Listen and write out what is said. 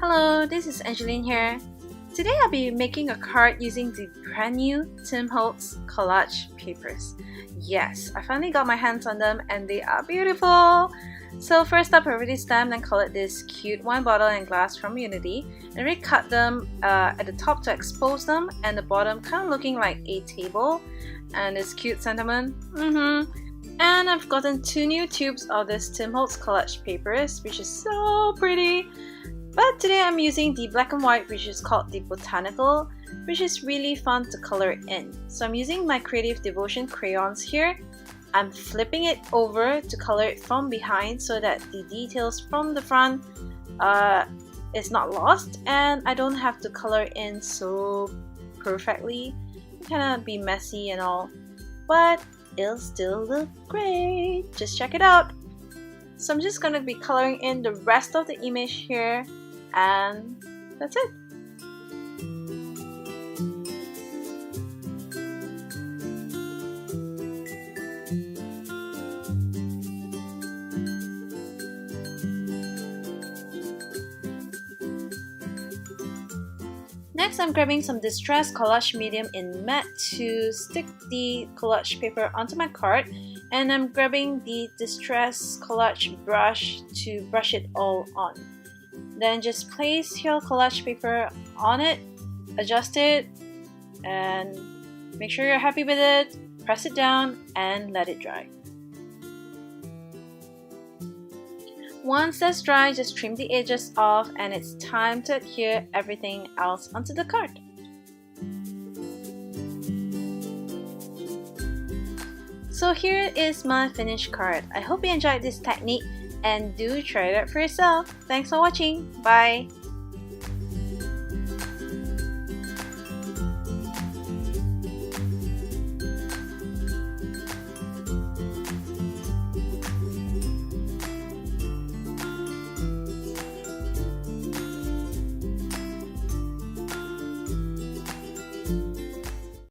Hello, this is Angeline here. Today I'll be making a card using the brand new Tim Holtz Collage papers. Yes, I finally got my hands on them and they are beautiful! So first up, I already stamped and colored this cute wine bottle and glass from Unity. I already cut them at the top to expose them and the bottom kind of looking like a table. And this cute sentiment. And I've gotten 2 new tubes of this Tim Holtz Collage papers, which is so pretty. But today I'm using the black and white, which is called the Botanical, which is really fun to color in. So I'm using my Creative Devotion crayons here. I'm flipping it over to color it from behind so that the details from the front is not lost and I don't have to color in so perfectly. It kind of be messy and all, but it'll still look great. Just check it out. So I'm just going to be coloring in the rest of the image here, and that's it. Next, I'm grabbing some Distress Collage Medium in matte to stick the collage paper onto my card, and I'm grabbing the Distress Collage brush to brush it all on. Then just place your collage paper on it, adjust it, and make sure you're happy with it, press it down, and let it dry. Once that's dry, just trim the edges off and it's time to adhere everything else onto the card. So here is my finished card. I hope you enjoyed this technique and do try it out for yourself. Thanks for watching. Bye!